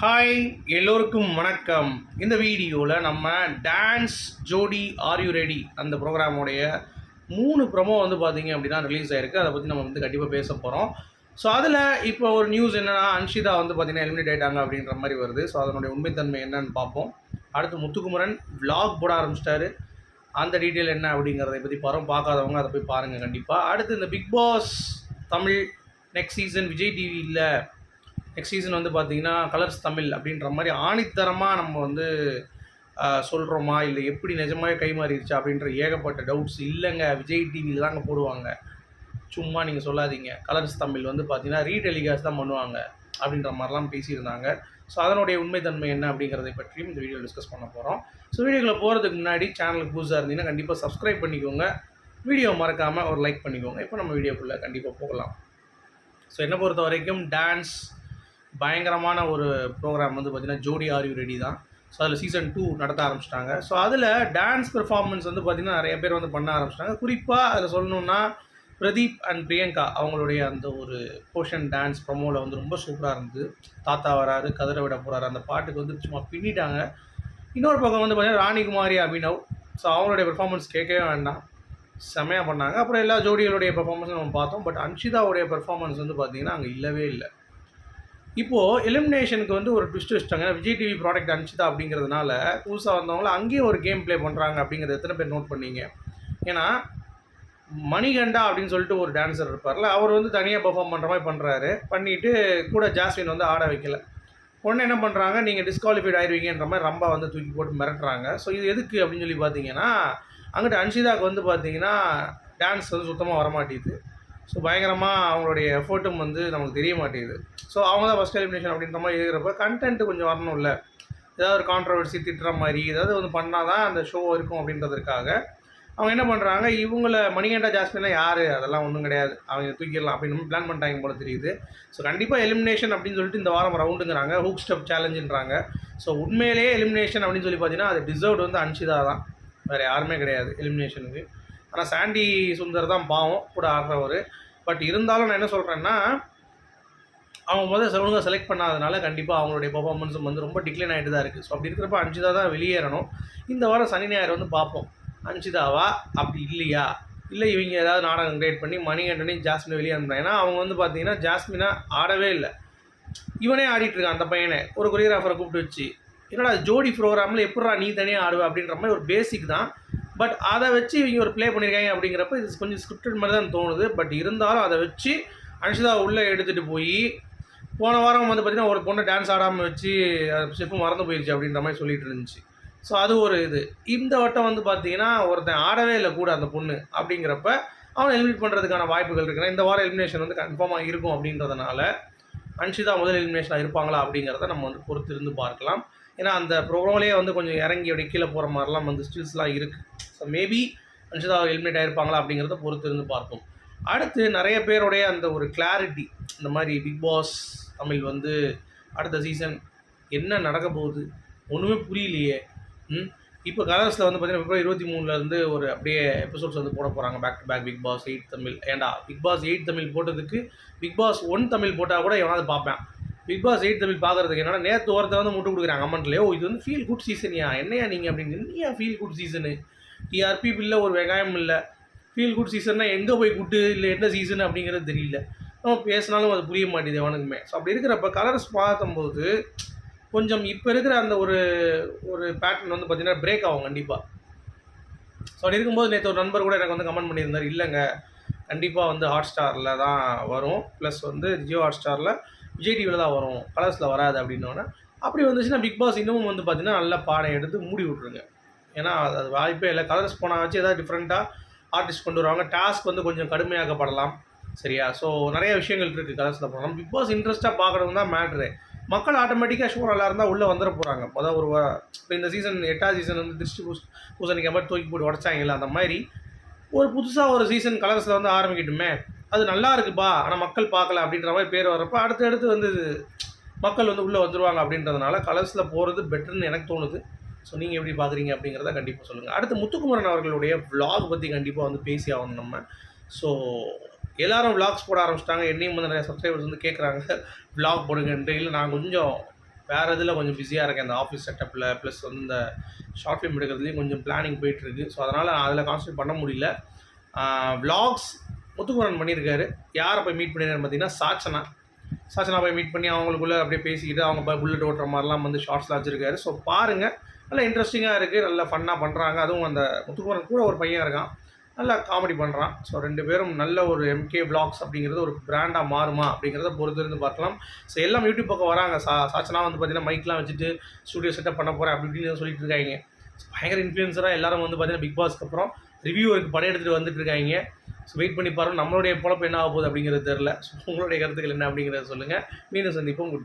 Hi, எல்லோருக்கும் வணக்கம். இந்த வீடியோவில் நம்ம டான்ஸ் ஜோடி ஆர் யூ ரெடி அந்த ப்ரோக்ராமோடைய 3 ப்ரோமோ வந்து பார்த்திங்க அப்படின்னா ரிலீஸ் ஆகிருக்கு. அதை பற்றி நம்ம வந்து கண்டிப்பாக பேச போகிறோம். ஸோ அதில் இப்போ ஒரு நியூஸ் என்னென்னா, அன்ஷிதா வந்து பார்த்திங்கன்னா எலிமினேட் ஆகிட்டாங்க அப்படின்ற மாதிரி வருது. ஸோ அதனுடைய உண்மைத்தன்மை என்னன்னு பார்ப்போம். அடுத்து முத்துக்குமரன் விலாக் போட ஆரம்பிச்சிட்டாரு. அந்த டீட்டெயில் என்ன அப்படிங்கிறத பற்றி பார்க்காதவங்க அதை போய் பாருங்கள் கண்டிப்பாக. அடுத்து இந்த Bigg Boss Tamil next season Vijay டிவியில் நெக்ஸ்ட் சீசன் வந்து பார்த்திங்கன்னா கலர்ஸ் தமிழ் அப்படின்ற மாதிரி ஆணித்தரமாக நம்ம வந்து சொல்கிறோமா, இல்லை எப்படி நிஜமாகவே கை மாறிடுச்சா அப்படின்ற ஏகப்பட்ட டவுட்ஸ். இல்லைங்க, விஜய் டிவியில் தாங்க போடுவாங்க, சும்மா நீங்கள் சொல்லாதீங்க. கலர்ஸ் தமிழ் வந்து பார்த்திங்கன்னா ரீடெலிகாஸ்ட் தான் பண்ணுவாங்க அப்படின்ற மாதிரிலாம் பேசியிருந்தாங்க. ஸோ அதனுடைய உண்மைத்தன்மை என்ன அப்படிங்கிறதை பற்றியும் இந்த வீடியோ டிஸ்கஸ் பண்ண போகிறோம். ஸோ வீடியோக்குள்ளே போகிறதுக்கு முன்னாடி சேனலுக்கு புதுசாக இருந்தீங்கன்னா கண்டிப்பாக சப்ஸ்கிரைப் பண்ணிக்கோங்க, வீடியோ மறக்காமல் ஒரு லைக் பண்ணிக்கோங்க. இப்போ நம்ம வீடியோக்குள்ளே கண்டிப்பாக போகலாம். ஸோ என்னை பொறுத்த வரைக்கும் டான்ஸ் பயங்கரமான ஒரு ப்ரோக்ராம் வந்து பார்த்திங்கன்னா ஜோடி ஆர் யூ ரெடி தான். ஸோ அதில் சீசன் 2 நடத்த ஆரம்பிச்சிட்டாங்க. ஸோ அதில் டான்ஸ் பெர்ஃபார்மன்ஸ் வந்து பார்த்திங்கன்னா நிறைய பேர் வந்து பண்ண ஆரம்பிச்சிட்டாங்க. குறிப்பாக அதில் சொல்லணுன்னா பிரதீப் அண்ட் பிரியங்கா அவங்களுடைய அந்த ஒரு போர்ஷன் டான்ஸ் ப்ரொமோவில் வந்து ரொம்ப சூப்பராக இருந்தது. தாத்தா வராரு, கதிரை விட போகிறாரு, அந்த பாட்டுக்கு வந்து சும்மா பின்னிட்டாங்க. இன்னொரு பக்கம் வந்து பார்த்திங்கன்னா ராணிகுமாரி அபினவ், ஸோ அவங்களுடைய பெர்ஃபார்மன்ஸ் கேட்கவே வேண்டாம், செம்மையாக பண்ணாங்க. அப்புறம் எல்லா ஜோடிகளுடைய பெர்ஃபார்மன்ஸும் நம்ம பார்த்தோம். பட் அன்ஷிதாவுடைய பெர்ஃபார்மன்ஸ் வந்து பார்த்திங்கன்னா அங்கே இல்லவே இல்லை. இப்போது எலிமினேஷனுக்கு வந்து ஒரு ட்விஸ்ட் வச்சுட்டாங்க. விஜய் டிவி ப்ராடக்ட் அனுப்பிச்சிதா அப்படிங்கிறதுனால புதுசாக வந்தவங்கள அங்கேயும் ஒரு கேம் ப்ளே பண்ணுறாங்க அப்படிங்கிறது எத்தனை பேர் நோட் பண்ணீங்க? ஏன்னா மணிகண்டா அப்படின்னு சொல்லிட்டு ஒரு டான்ஸர் இருப்பார்ல, அவர் வந்து தனியாக பெர்ஃபார்ம் பண்ணுற மாதிரி பண்ணுறாரு. பண்ணிவிட்டு கூட ஜாஸ்மின் வந்து ஆட வைக்கல. உடனே என்ன பண்ணுறாங்க, நீங்கள் டிஸ்குவாலிஃபைட் ஆயிடுவீங்கன்ற மாதிரி ரம்பா வந்து தூக்கி போட்டு மிரட்டுறாங்க. ஸோ இது எதுக்கு அப்படின்னு சொல்லி பார்த்தீங்கன்னா, அங்கிட்ட அன்ஷிதாவுக்கு வந்து பார்த்தீங்கன்னா டான்ஸ் வந்து சுத்தமாக வரமாட்டேது. ஸோ பயங்கரமாக அவங்களுடைய எஃபர்ட்டும் வந்து நமக்கு தெரிய மாட்டேங்குது. ஸோ அவங்க தான் ஃபஸ்ட் எலிமினேஷன் அப்படின்ற மாதிரி இருக்கிறப்ப கண்டென்ட்டு கொஞ்சம் வரணும்ல, ஏதாவது ஒரு கான்ட்ரவர்சி திட்டுற மாதிரி ஏதாவது வந்து பண்ணால் தான் அந்த ஷோ இருக்கும் அப்படின்றதுக்காக அவங்க என்ன பண்ணுறாங்க, இவங்கள மணிகண்டா ஜாஸ்மின்லாம் யார், அதெல்லாம் ஒன்றும் கிடையாது, அவங்க தூக்கிடலாம் அப்படின்னு பிளான் பண்ணிட்டாங்க போல தெரியுது. ஸோ கண்டிப்பாக எலிமினேஷன் அப்படின்னு சொல்லிட்டு இந்த வாரம் ரவுண்டுங்கிறாங்க, ஹூக் ஸ்டெப் சேலஞ்சுன்றாங்க. ஸோ உண்மையிலேயே எலிமினேஷன் அப்படின்னு சொல்லி பார்த்தீங்கன்னா அது டிசர்வ்டு வந்து அன்ஷிதா தான், வேறு யாருமே கிடையாது எலிமினேஷனுக்கு. ஆனால் சாண்டி சுந்தர் தான் பாவம் கூட ஆடுறவர். பட் இருந்தாலும் நான் என்ன சொல்கிறேன்னா, அவங்க ஒழுங்காக செலக்ட் பண்ணாதனால கண்டிப்பாக அவங்களுடைய பர்ஃபார்மன்ஸும் வந்து ரொம்ப டிக்ளைன் ஆகிட்டு தான் இருக்குது. ஸோ அப்படி இருக்கிறப்ப அன்ஷிதா தான் வெளியேறணும். இந்த வாரம் சனி ஞாயிறு வந்து பார்ப்போம், அன்ஷிதாவா அப்படி இல்லையா, இல்லை இவங்க ஏதாவது நாடகம் கிரியேட் பண்ணி மணிகண்டனையும் ஜாஸ்மினை வெளியே அனுப்புறாங்க. ஏன்னா அவங்க வந்து பார்த்தீங்கன்னா ஜாஸ்மினா ஆடவே இல்லை, இவனே ஆடிட்டுருக்கான். அந்த பையனை ஒரு கொரியோகிராஃபரை கூப்பிட்டு வச்சு, என்னடா ஜோடி ப்ரோக்ராமில் எப்படா நீ தனியாக ஆடுவேன் அப்படின்ற மாதிரி ஒரு பேசிக் தான். பட் அதை வச்சு இவங்க ஒரு ப்ளே பண்ணியிருக்காங்க அப்படிங்கிறப்ப இது கொஞ்சம் ஸ்கிரிப்டட் மாதிரி தான் தோணுது. பட் இருந்தாலும் அதை வச்சு அன்ஷிதாவை உள்ளே எடுத்துகிட்டு போய் போன வாரம் வந்து பார்த்திங்கன்னா ஒரு பொண்ணை டான்ஸ் ஆடாமல் வச்சு ஷெஃப்பும் மறந்து போயிடுச்சு அப்படின்ற மாதிரி சொல்லிட்டு இருந்துச்சு. ஸோ அது ஒரு இது. இந்த வட்டம் வந்து பார்த்திங்கன்னா ஒருத்தன் ஆடவே இல்லை கூட அந்த பொண்ணு அப்படிங்கிறப்ப அவனை எலிமினேட் பண்ணுறதுக்கான வாய்ப்புகள் இருக்குன்னா இந்த வாரம் எலிமினேஷன் வந்து கன்ஃபார்மாக இருக்கும். அப்படின்றதுனால அன்ஷிதா முதல் எலிமினேஷனாக இருப்பாங்களா அப்படிங்கிறத நம்ம வந்து பொறுத்திருந்து பார்க்கலாம். ஏன்னா அந்த ப்ரோக்ராம்லேயே வந்து கொஞ்சம் இறங்கி அப்படி கீழே போகிற மாதிரிலாம் வந்து ஸ்டில்ஸ்லாம் இருக்குது. ஸோ மேபி அன்ஷிதா எலிமினேட் ஆகிருப்பாங்களா அப்படிங்கிறத பொறுத்திருந்து பார்ப்போம். அடுத்து நிறைய பேருடைய அந்த ஒரு கிளாரிட்டி, இந்த மாதிரி பிக் பாஸ் தமிழ் வந்து அடுத்த சீசன் என்ன நடக்க போகுது ஒன்றுமே புரியலையே. இப்போ கலர்ஸில் வந்து பார்த்திங்கன்னா February 23 ஒரு அப்படியே எபிசோட்ஸ் வந்து போட போகிறாங்க back to back. Bigg Boss 8 Tamil, ஏண்டா பிக் பாஸ் 8 தமிழ் போட்டதுக்கு பிக் பாஸ் 1 தமிழ் போட்டால் கூட எவனாவது பார்ப்பேன். பிக் பாஸ் 8 தமிழ் பார்க்குறதுக்கு என்னன்னா நேற்று ஒருத்தர் வந்து முட்டு கொடுக்குறாங்க கமெண்ட்லேயே, இது வந்து ஃபீல் குட் சீசனியா, என்னையா நீங்கள் அப்படின்னு. என்னையா ஃபீல் குட் சீசனு, டிஆர்பி இல்லை, ஒரு வெங்காயம் இல்லை, ஃபீல் குட் சீசன்னா எங்கே போய் குட்டு இல்லை என்ன சீசன் அப்படிங்கிறது தெரியல. நம்ம பேசினாலும் அது புரிய மாட்டேது எவனுக்குமே. ஸோ அப்படி இருக்கிறப்ப கலர்ஸ் பார்க்கும்போது கொஞ்சம் இப்போ இருக்கிற அந்த ஒரு பேட்டர்ன் வந்து பார்த்திங்கன்னா பிரேக் ஆகும் கண்டிப்பாக. ஸோ அப்படி இருக்கும்போது நேற்று ஒரு நண்பர் கூட எனக்கு வந்து கமெண்ட் பண்ணியிருந்தார், இல்லைங்க கண்டிப்பாக வந்து ஹாட் ஸ்டாரில் தான் வரும், ப்ளஸ் வந்து ஜியோ ஹாட் ஸ்டாரில் விஜய் டிவியில் தான் வரும், கலர்ஸில் வராது அப்படின்னோடனே. அப்படி வந்துச்சுன்னா பிக் பாஸ் இன்னமும் வந்து பார்த்திங்கன்னா நல்ல பாடம் எடுத்து மூடி விட்ருங்க. ஏன்னா அது வாய்ப்பே இல்லை. கலர்ஸ் போனால் வச்சு ஏதாவது டிஃப்ரெண்ட்டாக ஆர்டிஸ்ட் கொண்டு வருவாங்க, டாஸ்க் வந்து கொஞ்சம் கடுமையாக்கப்படலாம், சரியா. ஸோ நிறைய விஷயங்கள் இருக்குது கலர்ஸில் போகலாம். பிக் பாஸ் இன்ட்ரெஸ்ட்டாக பார்க்குறது தான் மேட்ரு. மக்கள் ஆட்டோமேட்டிக்காக ஷோ நல்லா இருந்தால் உள்ளே வந்துட போகிறாங்க. அதாவது இப்போ இந்த சீசன் 8ஆவது சீசன் வந்து திருஷ்டி பூசணிக்க மாதிரி தூக்கி போட்டு உடச்சாங்கல்ல, அந்த மாதிரி ஒரு புதுசாக ஒரு சீசன் கலர்ஸில் வந்து ஆரம்பிக்கட்டுமே, அது நல்லா இருக்குப்பா ஆனால் மக்கள் பார்க்கல அப்படின்ற மாதிரி பேர் வரப்போ அடுத்தடுத்து வந்து மக்கள் வந்து உள்ளே வந்துடுவாங்க. அப்படின்றதுனால கலர்ஸில் போகிறது பெட்டர்னு எனக்கு தோணுது. ஸோ நீங்கள் எப்படி பார்க்குறீங்க அப்படிங்கிறத கண்டிப்பாக சொல்லுங்கள். அடுத்து முத்துக்குமரன் அவர்களுடைய விலாக் பற்றி கண்டிப்பாக வந்து பேசி ஆகணும் நம்ம. ஸோ எல்லோரும் விலாக்ஸ் போட ஆரம்பிச்சிட்டாங்க. என்னையும் வந்து நிறைய சப்ஸ்கிரைபர்ஸ் வந்து கேட்குறாங்க விலாக் போடுங்கன்ட்டு. இல்லை நான் கொஞ்சம் வேறு இதில் கொஞ்சம் பிஸியாக இருக்கேன். இந்த ஆஃபீஸ் செட்டப்பில் ப்ளஸ் வந்து இந்த ஷார்ட் ஃபிலிம் எடுக்கிறதுலேயும் கொஞ்சம் பிளானிங் போயிட்டுருக்கு. ஸோ அதனால் அதில் கான்சன்ட்ரேட் பண்ண முடியல. விலாக்ஸ் முத்துக்குமரன் பண்ணியிருக்காரு. யாரை போய் மீட் பண்ணியிருக்காருன்னு பார்த்தீங்கன்னா சாச்சனா போய் மீட் பண்ணி அவங்களுக்குள்ளே அப்படியே பேசிக்கிட்டு அவங்க புல்லட் ஓட்டுற மாதிரிலாம் வந்து ஷார்ட்ஸ்லாம் வச்சுருக்காரு. ஸோ பாருங்கள், நல்லா இன்ட்ரெஸ்டிங்காக இருக்குது, நல்லா ஃபன்னாக பண்ணுறாங்க. அதுவும் அந்த முத்துக்குமரன் கூட ஒரு பையன் இருக்கான், நல்லா காமெடி பண்ணுறான். ஸோ 2 பேரும் நல்ல ஒரு MK Vlogs அப்படிங்கிறது ஒரு பிராண்டாக மாறுமா அப்படிங்கிறத பொறுத்திருந்து பார்க்கலாம். ஸோ எல்லாம் யூடியூப் பக்கம் வராங்க. சாச்சனா வந்து பார்த்தீங்கன்னா மைக்லாம் வச்சுட்டு ஸ்டூடியோ செட்டப் பண்ண போகிறேன் அப்படி இப்படின்னு சொல்லிட்டு இருக்காங்க. பயங்கர இன்ஃப்ளூயன்ஸராக எல்லாரும் வந்து பார்த்தீங்கன்னா பிக் பாஸ்க்கு அப்புறம் ரிவ்யூவருக்கு படையெடுத்துட்டு வந்துட்டு இருக்காங்க. ஸோ வெயிட் பண்ணி பாருங்கள், நம்மளுடைய பொழப்பு என்ன ஆக போகுது அப்படிங்கிறது தெரில. ஸோ உங்களுடைய கருத்துக்கள் என்ன அப்படிங்கிறத சொல்லுங்கள். மீண்டும் சந்திப்போம். Good bye.